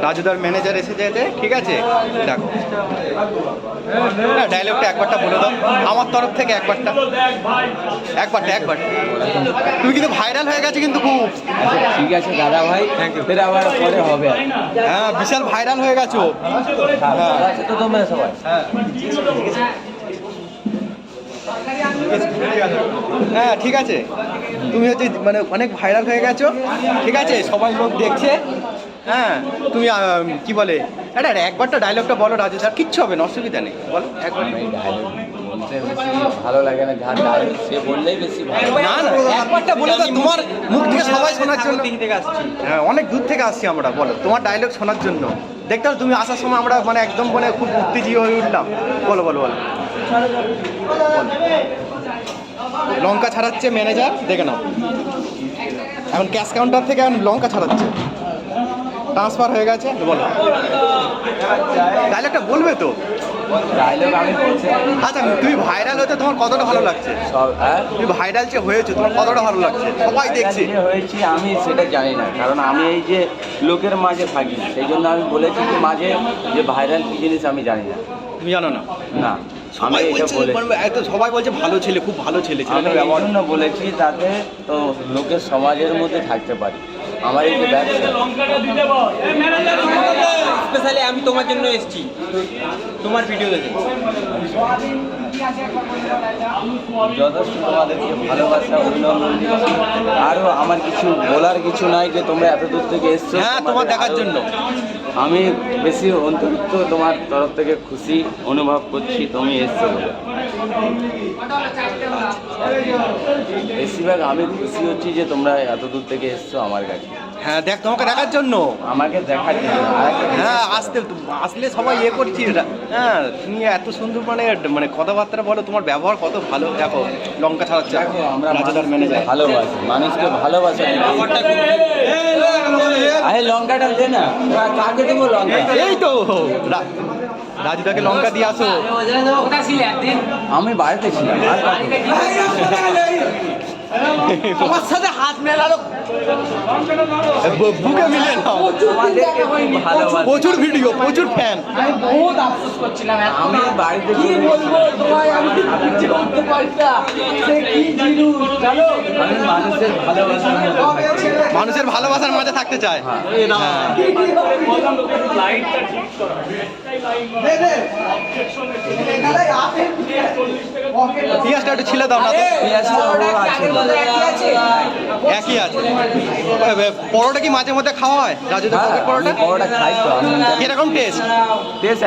রাজুদার manager এসে যেতে, ঠিক আছে? দেখো না, ডায়লগটা একবারটা বলে দাও আমার তরফ থেকে, একবারটা। তুমি কিন্তু ভাইরাল হয়ে গেছে কিন্তু খুব। ঠিক আছে দাদা ভাই, ফের আবার পরে হবে। হ্যাঁ, বিশাল ভাইরাল হয়ে গেছো। তো তোমরা সবাই হ্যাঁ ঠিক আছে, তুমি হচ্ছে মানে অনেক ভাইরাল হয়ে গেছো, ঠিক আছে? সবাই লোক দেখছে। হ্যাঁ, তুমি কি বলে এটা একবারটা ডায়লগটা বলো রাজু স্যার, কিচ্ছু হবে না, অসুবিধা নেই, বলো একবার। বলতে বেশি ভালো লাগে না, যার ডায়লগ সে বললেই বেশি ভালো। না না, একবারটা বলে দাও, তোমার মুখ থেকে সবাই শোনার জন্য। হ্যাঁ, অনেক দূর থেকে আসছি আমরা, বলো তোমার ডায়লগ শোনার জন্য। দেখতে হবে তুমি আসার সময় আমরা মানে একদম মানে খুব উত্তেজিত হয়ে উঠলাম। বলো বলো বলো। লঙ্কা ছাড়াচ্ছে ম্যানেজার, দেখে নাও। এখন ক্যাশ কাউন্টার থেকে এখন লঙ্কা ছাড়াচ্ছে, ট্রান্সফার হয়ে গেছে। বলো ডায়লগটা বলবে তো। ডায়লগ আমি বলছি। আচ্ছা, তুমি ভাইরাল হতে তোমার কতটা ভালো লাগছে? তুমি ভাইরাল যে হয়েছো তোমার কতটা ভালো লাগছে? সবাই দেখছে। হয়েছি আমি সেটা জানি না, কারণ আমি এই যে লোকের মাঝে থাকি, সেই জন্য আমি বলেছি যে মাঝে যে ভাইরাল কি জিনিস আমি জানি না। তুমি জানো না? না, আমি এটা বলেছি। সবাই বলছে ভালো ছেলে, খুব ভালো ছেলে। আমি এই জন্য বলেছি তাতে তো লোকের সমাজের মধ্যে থাকতে পারি। আমার এই যে ব্যবসা, স্পেশালি আমি তোমার জন্য এসেছি, তোমার ভিডিও দেখে। যথেষ্ট তোমাদেরকে ভালোবাসা, অভিনন্দন দিচ্ছি। আরও আমার কিছু বলার কিছু নাই, যে তোমরা এত দূর থেকে এসছো। হ্যাঁ, তোমার দেখার জন্য আমি বেশি অন্তরিত তোমার তরফ থেকে খুশি অনুভব করছি তুমি এসছো বলে। বেশিরভাগ আমি খুশি হচ্ছি যে তোমরা এত দূর থেকে এসছো আমার কাছে। হ্যাঁ, দেখ তোমাকে দেখার জন্য। আমাকে দেখার জন্য। হ্যাঁ, আসলে সবাই ইয়ে করছি। হ্যাঁ, তুমি এত সুন্দর মানে মানে কথাবার্তা বলো, তোমার ব্যবহার কত ভালো। দেখো লঙ্কা ছাড়াচ্ছে, দেখো আমরা রাজুদার ম্যানেজার ভালোবাসি, মানুষকে ভালোবাসা। আরে লঙ্কাটা দে না, কাকে দেবো লঙ্কা? এই তো রাজুদাকে লঙ্কা দিয়ে আসো। আমি বাড়িতে ছিলাম। তোমার সাথে হাত মেলালো, বুকে মিলে নাও। প্রচুর ভিডিও, প্রচুর ফ্যান। আমি বহুত আফসোস করছিলাম। আমি বাড়িতে কি বলবো তোমায়, আমি কিছু করতে পারি না। সে কি জিনিস জানো? আমি মানুষের ভালোবাসার মধ্যে থাকি। মানুষের ভালোবাসার মাঝে থাকতে চায়। পিঁয়াজটা একটু ছিলে দাও না তো। একই আছে। পরোটা কি মাঝে মধ্যে খাওয়া হয় রাজুদের পরোটা? পরোটা খাই তো আমি। কিরকম টেস্ট?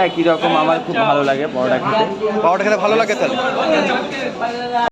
একই রকম, আমার খুব ভালো লাগে পরোটা খেতে। পরোটা খেতে ভালো লাগে তাহলে।